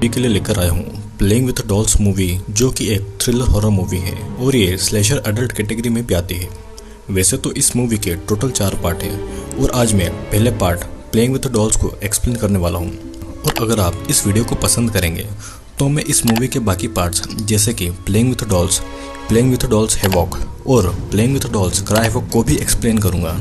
के लिए लेकर आया हूँ प्लेइंग विद डॉल्स मूवी, जो कि एक थ्रिलर हॉरर मूवी है और ये स्लेशर अडल्ट कैटेगरी में भी आती है। वैसे तो इस मूवी के टोटल 4 पार्ट हैं और आज मैं पहले पार्ट प्लेइंग विद डॉल्स को एक्सप्लेन करने वाला हूँ। और अगर आप इस वीडियो को पसंद करेंगे तो मैं इस मूवी के बाकी पार्ट्स जैसे कि प्लेइंग विद डॉल्स हैवॉक और playing with dolls cry havoc को भी एक्सप्लेन करूँगा।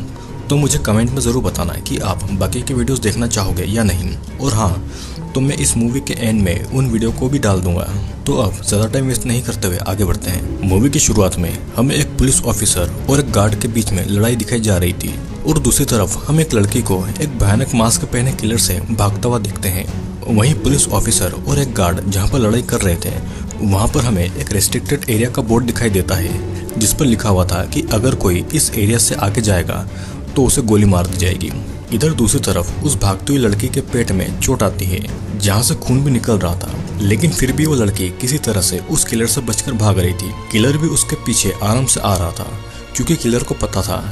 तो मुझे कमेंट में ज़रूर बताना है कि आप बाकी के वीडियोस देखना चाहोगे या नहीं। और हाँ, तो मैं इस मूवी के एंड में उन वीडियो को भी डाल दूंगा। तो अब ज़्यादा टाइम वेस्ट नहीं करते हुए आगे बढ़ते हैं। मूवी की शुरुआत में हमें एक पुलिस ऑफिसर और एक गार्ड के बीच में लड़ाई दिखाई जा रही थी और दूसरी तरफ हम एक लड़की को एक भयानक मास्क पहने किलर से भागता हुआ देखते हैं। वहीं पुलिस ऑफिसर और एक गार्ड जहाँ पर लड़ाई कर रहे थे वहाँ पर हमें एक रेस्ट्रिक्टेड एरिया का बोर्ड दिखाई देता है जिस पर लिखा हुआ था कि अगर कोई इस एरिया से आगे जाएगा तो उसे गोली मार दी जाएगी। इधर दूसरी तरफ उस भागती हुई लड़की के पेट में चोट आती है जहाँ से खून भी निकल रहा था, लेकिन फिर भी वो लड़की किसी तरह से उस किलर से बचकर भाग रही थी। किलर भी उसके पीछे आराम से आ रहा था क्योंकि किलर को पता था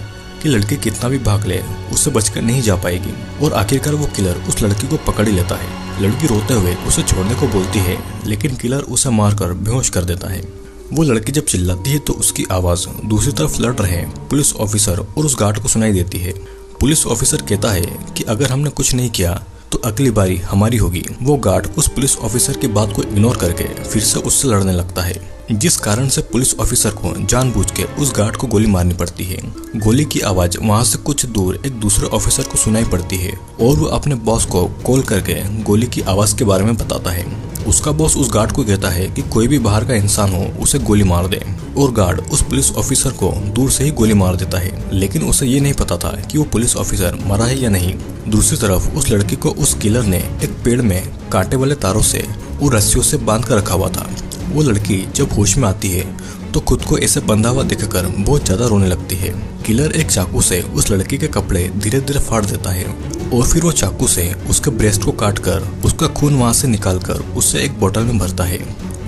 कि लड़की कितना भी भाग ले उससे बचकर नहीं जा पाएगी। और आखिरकार वो किलर उस लड़की को पकड़ ही लेता है। लड़की रोते हुए उसे छोड़ने को बोलती है लेकिन किलर उसे मारकर बेहोश कर देता है। वो लड़की जब चिल्लाती है तो उसकी आवाज़ दूसरी तरफ लड़ रहे पुलिस ऑफिसर और उस गार्ड को सुनाई देती है। पुलिस ऑफिसर कहता है कि अगर हमने कुछ नहीं किया तो अगली बारी हमारी होगी। वो गार्ड उस पुलिस ऑफिसर की बात को इग्नोर करके फिर से उससे लड़ने लगता है, जिस कारण से पुलिस ऑफिसर को जानबूझ के उस गार्ड को गोली मारनी पड़ती है। गोली की आवाज वहां से कुछ दूर एक दूसरे ऑफिसर को सुनाई पड़ती है और वो अपने बॉस को कॉल करके गोली की आवाज के बारे में बताता है। उसका बॉस उस गार्ड को कहता है कि कोई भी बाहर का इंसान हो उसे गोली मार दे और गार्ड उस पुलिस ऑफिसर को दूर से ही गोली मार देता है, लेकिन उसे ये नहीं पता था कि वो पुलिस ऑफिसर मरा है या नहीं। दूसरी तरफ उस लड़की को उस किलर ने एक पेड़ में कांटे वाले तारों से और रस्सियों से बांध कर रखा हुआ था। वो लड़की जब होश में आती है तो खुद को ऐसे बंधा हुआ देखकर बहुत ज्यादा रोने लगती है। किलर एक चाकू से उस लड़की के कपड़े धीरे धीरे फाड़ देता है और फिर वो चाकू से उसके ब्रेस्ट को काटकर उसका खून वहां से निकालकर उसे एक बोतल में भरता है।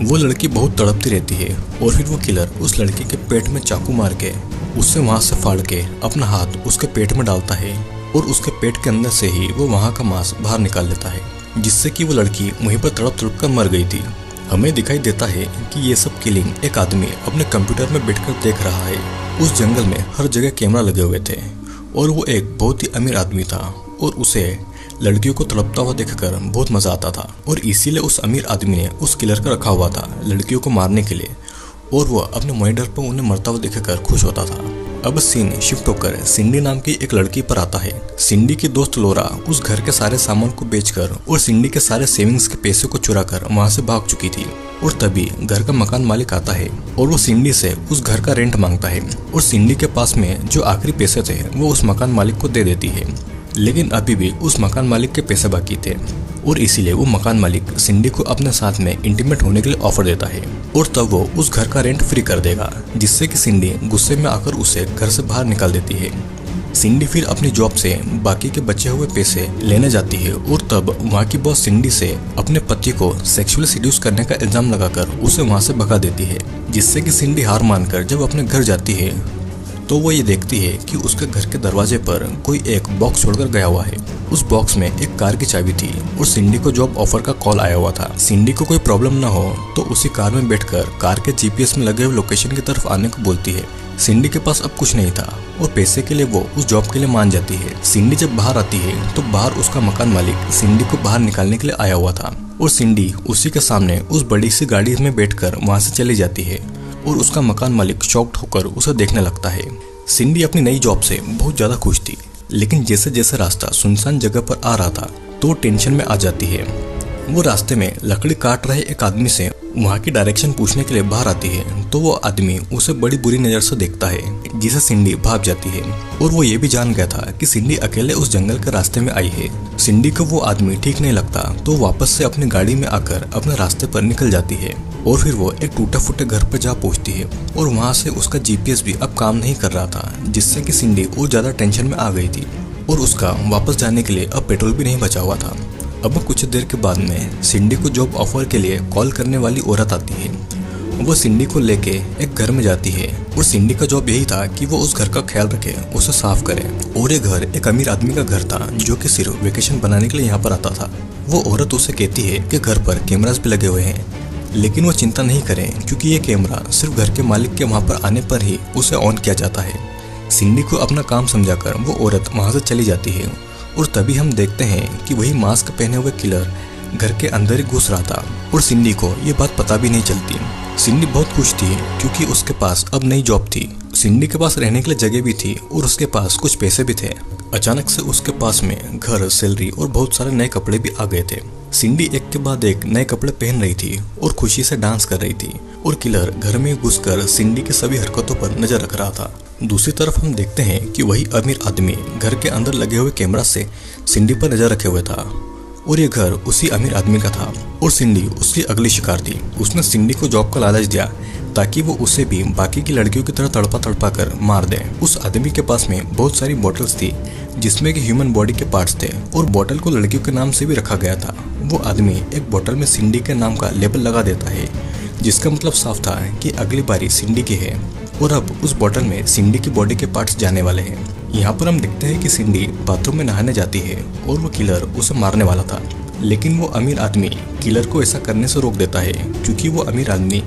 वो लड़की बहुत तड़पती रहती है और फिर वो किलर उस लड़की के पेट में चाकू मार के उससे वहां से फाड़ के अपना हाथ उसके पेट में डालता है और उसके पेट के अंदर से ही वो वहां का मांस बाहर निकाल लेता है, जिससे कि वो लड़की वहीं पर तड़प तड़प कर मर गई थी। हमें दिखाई देता है कि ये सब किलिंग एक आदमी अपने कंप्यूटर में बैठकर देख रहा है। उस जंगल में हर जगह कैमरा लगे हुए थे और वो एक बहुत ही अमीर आदमी था और उसे लड़कियों को तड़पता हुआ देखकर बहुत मजा आता था और इसीलिए उस अमीर आदमी ने उस किलर का रखा हुआ था लड़कियों को मारने के लिए और वो अपने मॉनिटर पर उन्हें मरता हुआ देखकर खुश होता था। अब सीन शिफ्ट होकर सिंडी नाम की एक लड़की पर आता है। सिंडी की दोस्त लोरा उस घर के सारे सामान को बेचकर और सिंडी के सारे सेविंग्स के पैसे को चुरा कर वहाँ से भाग चुकी थी और तभी घर का मकान मालिक आता है और वो सिंडी से उस घर का रेंट मांगता है और सिंडी के पास में जो आखिरी पैसे थे वो उस मकान मालिक को दे देती है, लेकिन अभी भी उस मकान मालिक के पैसे बाकी थे और इसीलिए वो मकान मालिक सिंडी को अपने साथ में इंटीमेट होने के लिए ऑफर देता है और तब वो उस घर का रेंट फ्री कर देगा, जिससे कि सिंडी गुस्से में आकर उसे घर से बाहर निकाल देती है। सिंडी फिर अपनी जॉब से बाकी के बचे हुए पैसे लेने जाती है और तब वहाँ की बॉस सिंडी से अपने पति को सेक्सुअली सीड्यूस करने का इल्जाम लगाकर उसे वहाँ से भगा देती है, जिससे कि सिंडी हार मानकर जब अपने घर जाती है तो वो ये देखती है कि उसके घर के दरवाजे पर कोई एक बॉक्स छोड़कर गया हुआ है। उस बॉक्स में एक कार की चाबी थी और सिंडी को जॉब ऑफर का कॉल आया हुआ था। सिंडी को कोई प्रॉब्लम ना हो तो उसी कार में बैठकर कार के जीपीएस में लगे हुए लोकेशन की तरफ आने को बोलती है। सिंडी के पास अब कुछ नहीं था और पैसे के लिए वो उस जॉब के लिए मान जाती है। सिंडी जब बाहर आती है तो बाहर उसका मकान मालिक सिंडी को बाहर निकालने के लिए आया हुआ था और सिंडी उसी के सामने उस बड़ी सी गाड़ी में बैठकर वहां से चली जाती है और उसका मकान मालिक शॉक्ड होकर उसे देखने लगता है। सिंडी अपनी नई जॉब से बहुत ज्यादा खुश थी, लेकिन जैसे जैसे रास्ता सुनसान जगह पर आ रहा था तो टेंशन में आ जाती है। वो रास्ते में लकड़ी काट रहे एक आदमी से वहाँ की डायरेक्शन पूछने के लिए बाहर आती है तो वो आदमी उसे बड़ी बुरी नजर से देखता है, जिसे सिंडी भाग जाती है और वो ये भी जान गया था कि सिंडी अकेले उस जंगल के रास्ते में आई है। सिंडी को वो आदमी ठीक नहीं लगता तो वापस से अपनी गाड़ी में आकर अपने रास्ते पर निकल जाती है और फिर वो एक टूटे फूटे घर पर जा पहुंचती है और वहाँ से उसका जीपीएस भी अब काम नहीं कर रहा था, जिससे कि सिंडी और ज्यादा टेंशन में आ गई थी और उसका वापस जाने के लिए अब पेट्रोल भी नहीं बचा हुआ था। अब कुछ देर के बाद में सिंडी को जॉब ऑफर के लिए कॉल करने वाली औरत आती है वो सिंडी को लेके एक घर में जाती है और सिंडी का जॉब यही था कि वो उस घर का ख्याल रखे, उसे साफ करे। और ये घर एक अमीर आदमी का घर था जो कि सिर्फ वेकेशन बनाने के लिए यहाँ पर आता था। वो औरत उसे कहती है कि घर पर कैमरास भी लगे हुए हैं, लेकिन वो चिंता नहीं करे क्योंकि ये कैमरा सिर्फ घर के मालिक के वहाँ पर आने पर ही उसे ऑन किया जाता है। सिंडी को अपना काम समझाकर वो औरत वहाँ से चली जाती है और तभी हम देखते हैं कि वही मास्क पहने हुए किलर घर के अंदर ही घुस रहा था और सिंडी को ये बात पता भी नहीं चलती। सिंडी बहुत खुश थी क्योंकि उसके पास अब नई जॉब थी। सिंडी के पास रहने के लिए जगह भी थी और उसके पास कुछ पैसे भी थे। अचानक से उसके पास में घर, सैलरी और बहुत सारे नए कपड़े भी आ गए थे। सिंडी एक के बाद एक नए कपड़े पहन रही थी और खुशी से डांस कर रही थी और किलर घर में घुसकर सिंडी की सभी हरकतों पर नजर रख रहा था। दूसरी तरफ हम देखते हैं कि वही अमीर आदमी घर के अंदर लगे हुए कैमरा से सिंडी पर नजर रखे हुए था और ये घर उसी अमीर आदमी का था और सिंडी उसकी अगली शिकार थी। उसने सिंडी को जॉब का लालच दिया ताकि वो उसे भी बाकी की लड़कियों की तरह तड़पा कर मार दे। उस आदमी के पास में बहुत सारी बोतल्स थी जिसमें कि ह्यूमन बॉडी के पार्ट्स थे और बोतल को लड़कियों के नाम से भी रखा गया था। वो आदमी एक बोतल में सिंडी के नाम का लेबल लगा देता है जिसका मतलब साफ था कि अगली बारी सिंडी की है और अब उस बोतल में सिंडी की बॉडी के पार्ट्स जाने वाले हैं। यहाँ पर हम देखते हैं कि सिंडी बाथरूम में नहाने जाती है और वो किलर उसे मारने वाला था, लेकिन वो अमीर आदमी किलर को ऐसा करने से रोक देता है क्योंकि वो अमीर आदमी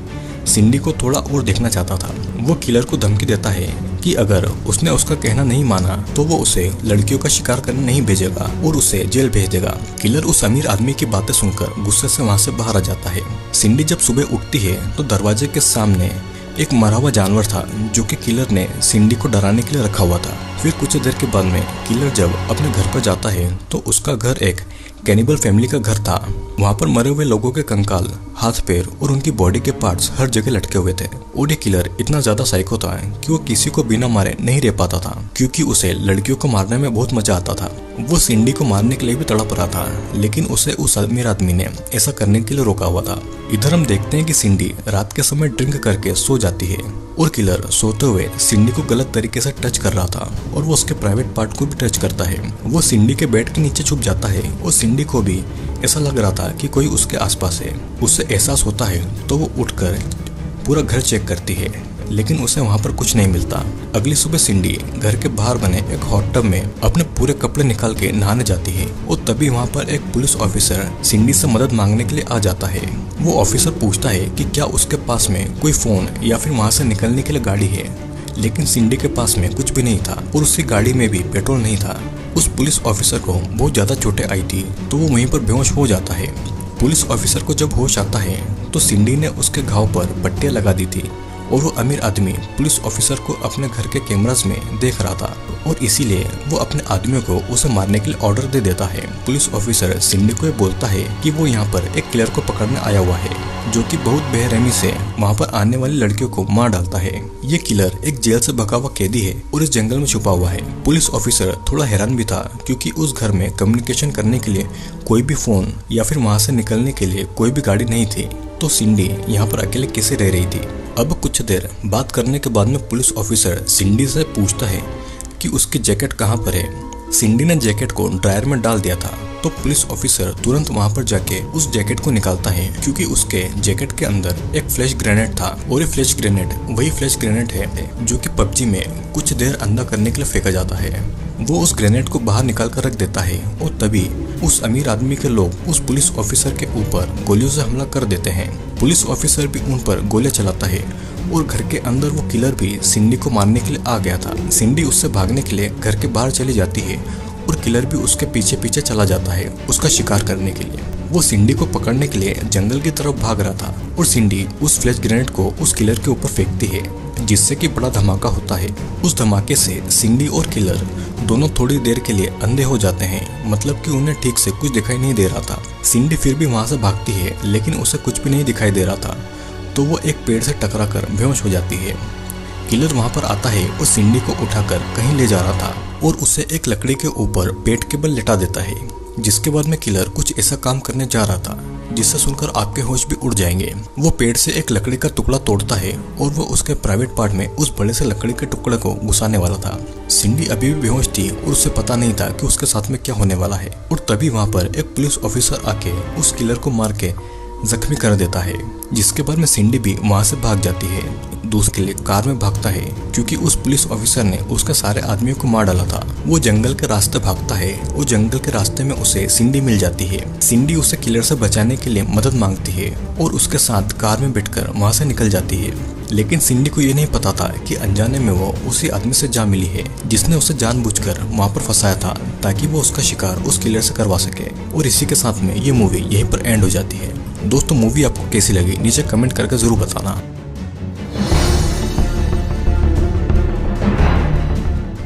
सिंडी को थोड़ा और देखना चाहता था। वो किलर को धमकी देता है कि अगर उसने उसका कहना नहीं माना तो वो उसे लड़कियों का शिकार करने नहीं भेजेगा और उसे जेल भेज देगा। किलर उस अमीर आदमी की बातें सुनकर गुस्से से वहाँ से बाहर आ जाता है। सिंडी जब सुबह उठती है तो दरवाजे के सामने एक मरा हुआ जानवर था जो कि किलर ने सिंडी को डराने के लिए रखा हुआ था। फिर कुछ देर के बाद में किलर जब अपने घर पर जाता है तो उसका घर एक कैनिबल फैमिली का घर था। वहाँ पर मरे हुए लोगों के कंकाल, हाथ पैर और उनकी बॉडी के पार्ट्स हर जगह लटके हुए थे। और ये किलर इतना ज्यादा साइको था कि वो किसी को बिना मारे नहीं रह पाता था क्योंकि उसे लड़कियों को मारने में बहुत मजा आता था। वो सिंडी को मारने के लिए भी तड़प रहा था, लेकिन उसे उस अमीर आदमी ने ऐसा करने के लिए रोका हुआ था। इधर हम देखते हैं कि सिंडी रात के समय ड्रिंक करके सो जाती है और किलर सोते हुए सिंडी को गलत तरीके से टच कर रहा था और वो उसके प्राइवेट पार्ट को भी टच करता है। वो सिंडी के बेड के नीचे छुप जाता है और सिंडी को भी ऐसा लग रहा था कि कोई उसके आसपास है। उसे एहसास होता है तो वो उठकर पूरा घर चेक करती है, लेकिन उसे वहाँ पर कुछ नहीं मिलता। अगली सुबह सिंडी घर के बाहर बने एक हॉट टब में अपने पूरे कपड़े निकाल के नहाने जाती है और तभी वहाँ पर एक पुलिस ऑफिसर सिंडी से मदद मांगने के लिए आ जाता है। वो ऑफिसर पूछता है कि क्या उसके पास में कोई फोन या फिर वहाँ से निकलने के लिए गाड़ी है, लेकिन सिंडी के पास में कुछ भी नहीं था और उसकी गाड़ी में भी पेट्रोल नहीं था। उस पुलिस ऑफिसर को बहुत ज्यादा चोटें आई थी तो वो वहीं पर बेहोश हो जाता है। पुलिस ऑफिसर को जब होश आता है तो सिंडी ने उसके घाव पर पट्टियां लगा दी थी और वो अमीर आदमी पुलिस ऑफिसर को अपने घर के कैमरास में देख रहा था और इसीलिए वो अपने आदमियों को उसे मारने के लिए ऑर्डर दे देता है। पुलिस ऑफिसर सिंडी को ये बोलता है कि वो यहाँ पर एक किलर को पकड़ने आया हुआ है जो कि बहुत बेरहमी से वहाँ पर आने वाली लड़कियों को मार डालता है। ये किलर एक जेल से भगा हुआ कैदी है और इस जंगल में छुपा हुआ है। पुलिस ऑफिसर थोड़ा हैरान भी था क्योंकि उस घर में कम्युनिकेशन करने के लिए कोई भी फोन या फिर वहाँ से निकलने के लिए कोई भी गाड़ी नहीं थी, तो सिंडी यहाँ पर अकेले कैसे रह रही थी। अब कुछ देर बात करने के बाद में पुलिस ऑफिसर सिंडी से पूछता है कि उसकी जैकेट कहाँ पर है। सिंडी ने जैकेट को ड्रायर में डाल दिया था तो पुलिस ऑफिसर तुरंत वहां पर जाके उस जैकेट को निकालता है क्योंकि उसके जैकेट के अंदर एक फ्लैश ग्रेनेड था और ये फ्लैश ग्रेनेड वही फ्लैश ग्रेनेड है जो कि पबजी में कुछ देर अंदर करने के लिए फेंका जाता है। वो उस ग्रेनेड को बाहर निकाल कर रख देता है और तभी उस अमीर आदमी के लोग उस पुलिस ऑफिसर के ऊपर गोलियों से हमला कर देते हैं। पुलिस ऑफिसर भी उन पर गोलियां चलाता है और घर के अंदर वो किलर भी सिंडी को मारने के लिए आ गया था। सिंडी उससे भागने के लिए घर के बाहर चली जाती है और किलर भी उसके पीछे पीछे चला जाता है उसका शिकार करने के लिए। वो सिंडी को पकड़ने के लिए जंगल की तरफ भाग रहा था और सिंडी उस फ्लैश ग्रेनेड को उस किलर के ऊपर फेंकती है जिससे कि बड़ा धमाका होता है। उस धमाके से सिंडी और किलर दोनों थोड़ी देर के लिए अंधे हो जाते हैं, मतलब कि उन्हें ठीक से कुछ दिखाई नहीं दे रहा था। सिंडी फिर भी वहां से भागती है लेकिन उसे कुछ भी नहीं दिखाई दे रहा था तो वो एक पेड़ से टकरा कर बेहोश हो जाती है। किलर वहां पर आता है और सिंडी को उठाकर कहीं ले जा रहा था और उसे एक लकड़ी के ऊपर पेट के बल लिटा देता है, जिसके बाद में किलर कुछ ऐसा काम करने जा रहा था जिससे सुनकर आपके होश भी उड़ जाएंगे। वो पेड़ से एक लकड़ी का टुकड़ा तोड़ता है और वो उसके प्राइवेट पार्ट में उस बड़े से लकड़ी के टुकड़े को घुसाने वाला था। सिंडी अभी भी बेहोश थी और उसे पता नहीं था कि उसके साथ में क्या होने वाला है और तभी वहाँ पर एक पुलिस ऑफिसर आके उस किलर को मार के जख्मी कर देता है, जिसके बाद में सिंडी भी वहाँ से भाग जाती है। दूसरे के लिए कार में भागता है क्योंकि उस पुलिस ऑफिसर ने उसके सारे आदमियों को मार डाला था। वो जंगल के रास्ते भागता है और जंगल के रास्ते में उसे सिंडी मिल जाती है। सिंडी उसे किलर से बचाने के लिए मदद मांगती है और उसके साथ कार में बैठकर वहाँ से निकल जाती है। लेकिन सिंडी को ये नहीं पता था कि अनजाने में वो उसी आदमी से जा मिली है जिसने उसे जानबूझकर वहाँ पर फंसाया था ताकि वो उसका शिकार उस किलर से करवा सके। और इसी के साथ में ये मूवी यहीं पर एंड हो जाती है। दोस्तों, मूवी आपको कैसी लगी नीचे कमेंट करके जरूर बताना।